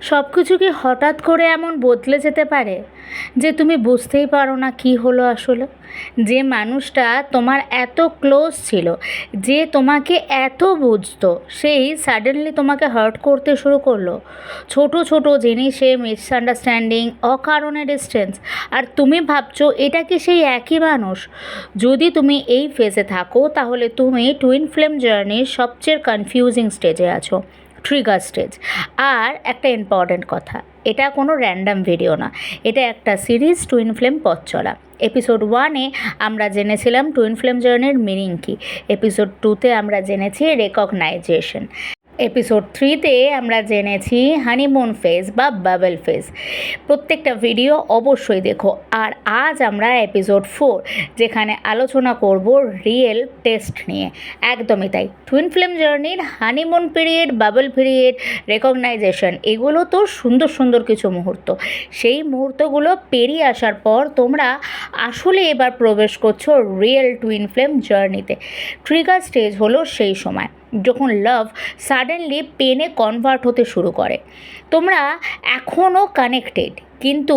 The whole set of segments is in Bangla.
সব কিছু কি হঠাৎ করে এমন বদলে যেতে পারে যে তুমি বুঝতেই পারো না কী হলো আসলে? যে মানুষটা তোমার এত ক্লোজ ছিল, যে তোমাকে এত বুঝতো, সেই সাডেনলি তোমাকে হার্ট করতে শুরু করলো। ছোট ছোট জিনিসে মিসআন্ডারস্ট্যান্ডিং, অকারণে ডিস্টেন্স, আর তুমি ভাবছো এটা কি সেই একই মানুষ? যদি তুমি এই ফেজে থাকো তাহলে তুমি টুইন ফ্লেম জার্নির সবচেয়ে কনফিউজিং স্টেজে আছো, ট্রিগার স্টেজ। আর একটা ইম্পর্ট্যান্ট কথা, এটা কোনো র্যান্ডাম ভিডিও না, এটা একটা সিরিজ টুইন ফ্লেম পথ চলা। এপিসোড 1-এ আমরা জেনেছিলাম টুইন ফ্লেম জার্নির মিনিং কী। এপিসোড 2-তে আমরা জেনেছি রেকগনাইজেশন। এপিসোড 3-তে আমরা জেনেছি হানিমুন ফেজ বা বাবল ফেজ। প্রত্যেকটা ভিডিও অবশ্যই দেখো। আর আজ আমরা এপিসোড 4, যেখানে আলোচনা করব রিয়েল টেস্ট নিয়ে। একদমই তাই, টুইন ফ্লেম জার্নির honeymoon period, bubble period, recognition, এগুলো তো সুন্দর সুন্দর কিছু মুহূর্ত। সেই মুহূর্তগুলো পেরিয়ে আসার পর তোমরা আসলে এবার প্রবেশ করছো রিয়েল টুইন ফ্লেম জার্নিতে। ট্রিগার স্টেজ হলো সেই সময় যখন লাভ সাডেনলি পেনে কনভার্ট হতে শুরু করে। তোমরা এখনও কানেক্টেড, কিন্তু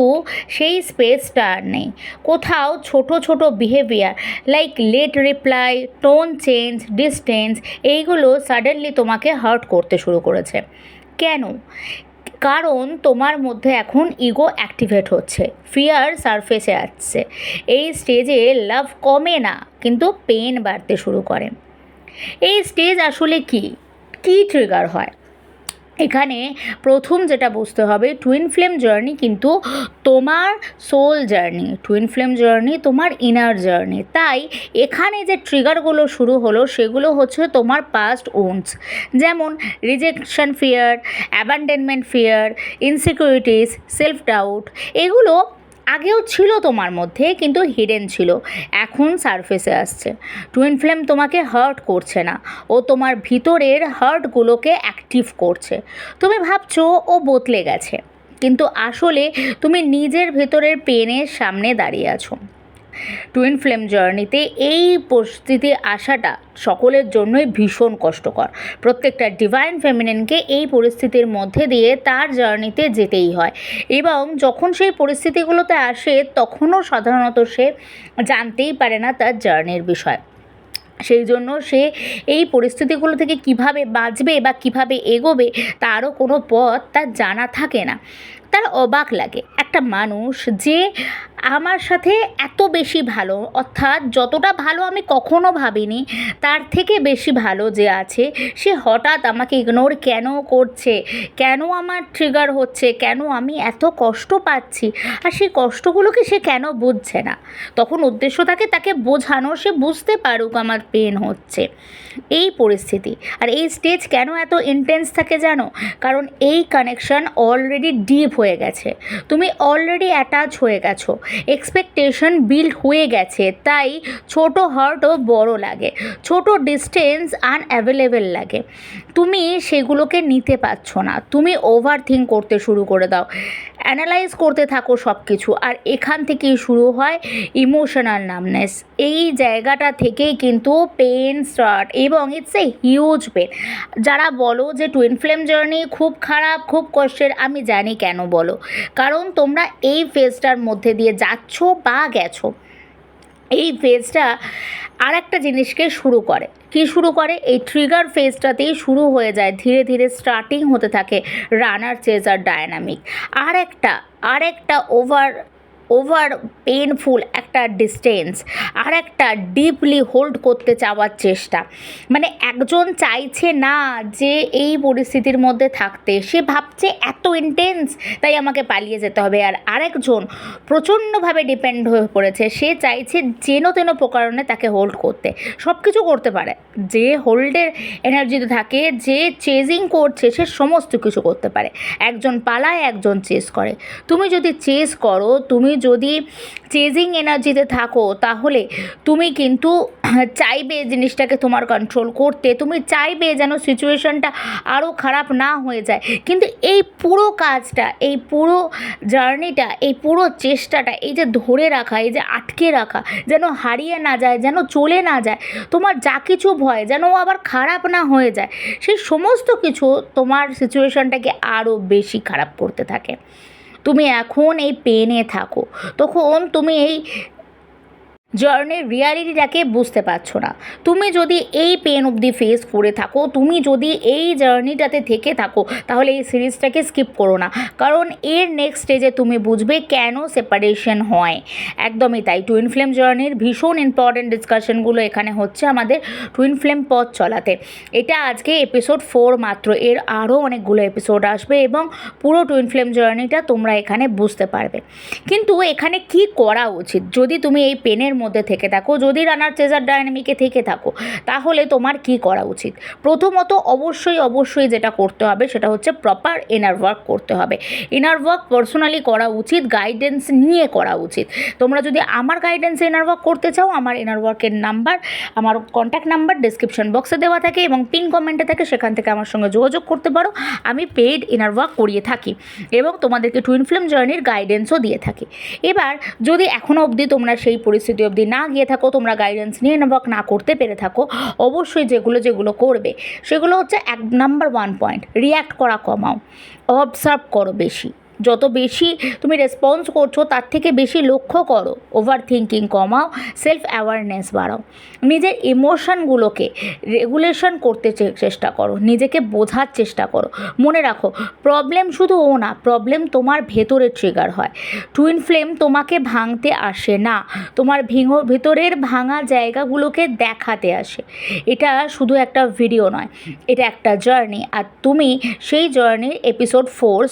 সেই স্পেসটা আর নেই। কোথাও ছোট ছোট behaviour like late reply, tone change, distance, এইগুলো সাডেনলি তোমাকে হার্ট করতে শুরু করেছে। কেন? কারণ তোমার মধ্যে এখন ইগো অ্যাক্টিভেট হচ্ছে, ফিয়ার সারফেসে আসছে। এই স্টেজে লাভ কমে না, কিন্তু পেন বাড়তে শুরু করে। এই স্টেজ আসলে কি ট্রিগার হয়? এখানে প্রথম যেটা বুঝতে হবে, টুইন ফ্লেম জার্নি কিন্তু তোমার soul journey, twin flame journey তোমার ইনার জার্নি। তাই এখানে যে ট্রিগারগুলো শুরু হলো সেগুলো হচ্ছে তোমার পাস্ট ওন্স, যেমন rejection fear, abandonment fear, insecurities, self doubt. এগুলো আগেও ছিল তোমার মধ্যে, কিন্তু হিডেন ছিল, এখন সারফেসে আসছে। টুইন ফ্লেম তোমাকে হার্ট করছে না, ও তোমার ভিতরের হার্টগুলোকে অ্যাক্টিভ করছে। তুমি ভাবছো ও বদলে গেছে, কিন্তু আসলে তুমি নিজের ভেতরের পেনের সামনে দাঁড়িয়ে আছো। টুইন ফ্লেম জার্নিতে এই পরিস্থিতি আসাটা সকলের জন্যই ভীষণ কষ্টকর। প্রত্যেকটা ডিভাইন ফেমিনিনকে এই পরিস্থিতির মধ্যে দিয়ে তার জার্নিতে যেতেই হয়, এবং যখন সেই পরিস্থিতিগুলোতে আসে তখনও সাধারণত সে জানতেই পারে না তার জার্নির বিষয়। সেই জন্য সে এই পরিস্থিতিগুলো থেকে কিভাবে বাঁচবে বা কিভাবে এগোবে তারও কোনো পথ তার জানা থাকে না। তার অবাক লাগে, একটা মানুষ যে আমার সাথে এত বেশি ভালো, অর্থাৎ যতটা ভালো আমি কখনো ভাবিনি তার থেকে বেশি ভালো যে আছে, সে হঠাৎ আমাকে ইগনোর কেন করছে, কেন আমার ট্রিগার হচ্ছে, কেন আমি এত কষ্ট পাচ্ছি, আর সেই কষ্টগুলোকে সে কেন বুঝছে না। তখন উদ্দেশ্য থাকে তাকে বোঝানো, সে বুঝতে পারুক আমার পেন হচ্ছে। এই পরিস্থিতি আর এই স্টেজ কেন এত ইন্টেন্স থাকে জানো? কারণ এই কানেকশন অলরেডি ডিপ হয়ে গেছে, তুমি অলরেডি অ্যাটাচ হয়ে গেছো, এক্সপেকটেশন বিল্ড হয়ে গেছে। তাই ছোট হার্টও বড় লাগে, ছোট ডিস্টেন্স আনঅ্যাভেলেবেল লাগে। তুমি সেগুলোকে নিতে পারছো না, তুমি ওভার থিঙ্ক করতে শুরু করে দাও, অ্যানালাইজ করতে থাকো সব কিছু। আর এখান থেকেই শুরু হয় ইমোশনাল নামনেস। এই জায়গাটা থেকেই কিন্তু পেন স্টার্ট, এবং ইটস এ হিউজ পেন। যারা বলো যে টুইন ফ্লেম জার্নি খুব খারাপ, খুব কষ্টের, আমি জানি কেন বলো। কারণ তোমরা এই ফেজটার মধ্যে দিয়ে যাচ্ছ বা গেছো। এই ফেজটা আর একটা জিনিসকে শুরু করে, কি শুরু করে? এই ট্রিগার ফেজটাতেই শুরু হয়ে যায়, ধীরে ধীরে স্টার্টিং হতে থাকে রানার চেজার ডায়নামিক। আর একটা ওভার পেনফুল একটা ডিস্টেন্স, আর একটা ডিপলি হোল্ড করতে চাওয়ার চেষ্টা। মানে একজন চাইছে না যে এই পরিস্থিতির মধ্যে থাকতে, সে ভাবছে এত ইন্টেন্স তাই আমাকে পালিয়ে যেতে হবে। আর আরেকজন প্রচণ্ডভাবে ডিপেন্ড হয়ে পড়েছে, সে চাইছে যেন তেন প্রকারণে তাকে হোল্ড করতে। সব কিছু করতে পারে, যে হোল্ডের এনার্জিতে থাকে, যে চেজিং করছে সে সমস্ত কিছু করতে পারে। একজন পালায়, একজন চেস করে। তুমি যদি চেস করো, তুমি যদি চেজিং এনার্জিতে থাকো তাহলে তুমি কিন্তু চাইবে জিনিসটাকে তোমার কন্ট্রোল করতে, তুমি চাইবে যেন সিচুয়েশনটা আরও খারাপ না হয়ে যায়, কিন্তু এই পুরো কাজটা, এই পুরো জার্নিটা, এই পুরো চেষ্টাটা, এই যে ধরে রাখা, এই যে আটকে রাখা, যেন হারিয়ে না যায়, যেন চলে না যায়, তোমার যা কিছু ভয় যেন ও আবার খারাপ না হয়ে যায়, সেই সমস্ত কিছু তোমার সিচুয়েশনটাকে আরও বেশি খারাপ করতে থাকে। তুমি এখন এই পেনে থাকো, তখন তুমি এই জার্নির রিয়ালিটিটাকে বুঝতে পারছো না। তুমি যদি এই পেন অবধি ফেস করে থাকো, তুমি যদি এই জার্নিটাতে থেকে থাকো, তাহলে এই সিরিজটাকে স্কিপ করো না, কারণ এর নেক্সট স্টেজে তুমি বুঝবে কেন সেপারেশন হয়। একদমই তাই, টুইন ফ্লেম জার্নির ভীষণ ইম্পর্টেন্ট ডিসকাশনগুলো এখানে হচ্ছে আমাদের টুইন ফ্লেম পথ চলাতে। এটা আজকে এপিসোড 4 মাত্র, এর আরও অনেকগুলো এপিসোড আসবে এবং পুরো টুইন ফ্লেম জার্নিটা তোমরা এখানে বুঝতে পারবে। কিন্তু এখানে কি করা উচিত যদি তুমি এই পেনের মধ্যে থেকে থাকো, যদি রানার চেজার ডায়নামিকে থেকে থাকো, তাহলে তোমার কি করা উচিত? প্রথমত অবশ্যই যেটা করতে হবে সেটা হচ্ছে প্রপার ইনার ওয়ার্ক করতে হবে। ইনার ওয়ার্ক পার্সোনালি করা উচিত, গাইডেন্স নিয়ে করা উচিত। তোমরা যদি আমার গাইডেন্সে ইনার ওয়ার্ক করতে চাও, আমার ইনার ওয়ার্কের নাম্বার, আমার কন্ট্যাক্ট নাম্বার ডিসক্রিপশন বক্সে দেওয়া থাকে এবং পিন কমেন্টে থাকে, সেখান থেকে আমার সঙ্গে যোগাযোগ করতে পারো। আমি পেইড ইনার ওয়ার্ক করিয়ে থাকি এবং তোমাদেরকে টুইন ফ্লেম জার্নির গাইডেন্সও দিয়ে থাকি। এবার যদি এখনও অবধি তোমরা সেই পরিস্থিতি অবধি না গিয়ে থাকো, তোমরা গাইডেন্স নিয়ে ইনার ওয়ার্ক না করতে পেরে থাকো, অবশ্যই যেগুলো করবে সেগুলো হচ্ছে নাম্বার 1 পয়েন্ট, রিয়্যাক্ট করা কমাও, অবজার্ভ করো বেশি। যত বেশি তুমি রেসপন্স করছো তার থেকে বেশি লক্ষ্য করো, ওভার থিঙ্কিং কমাও, সেলফ অ্যাওয়ারনেস বাড়াও, নিজের ইমোশনগুলোকে রেগুলেশন করতে চেষ্টা করো, নিজেকে বোঝার চেষ্টা করো। মনে রাখো, প্রবলেম শুধু ও না, প্রবলেম তোমার ভেতরে ট্রিগার হয়। টুইন ফ্লেম তোমাকে ভাঙতে আসে না, তোমার ভেতরের ভাঙা জায়গাগুলোকে দেখাতে আসে। এটা শুধু একটা ভিডিও নয়, এটা একটা জার্নি, আর তুমি সেই জার্নির এপিসোড 4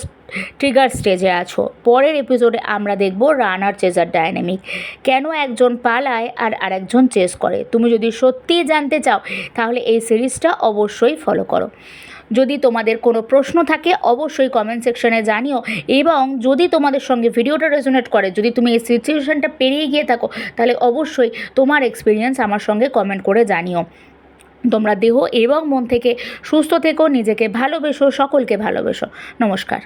ট্রিগার স্টেজে আছো। পরের এপিসোডে আমরা দেখব রানার চেজার ডায়নামিক, কেন একজন পালায় আর আরেকজন চেস করে। তুমি যদি সত্যিই জানতে চাও তাহলে এই সিরিজটা অবশ্যই ফলো করো। যদি তোমাদের কোনো প্রশ্ন থাকে অবশ্যই কমেন্ট সেকশনে জানিও, এবং যদি তোমাদের সঙ্গে ভিডিওটা রেজোনেট করে, যদি তুমি এই সিচুয়েশনটা পেরিয়ে গিয়ে থাকো, তাহলে অবশ্যই তোমার এক্সপিরিয়েন্স আমার সঙ্গে কমেন্ট করে জানিও। তোমরা দেহ এবং মন থেকে সুস্থ থেকো, নিজেকে ভালোবেসো, সকলকে ভালোবেসো। নমস্কার।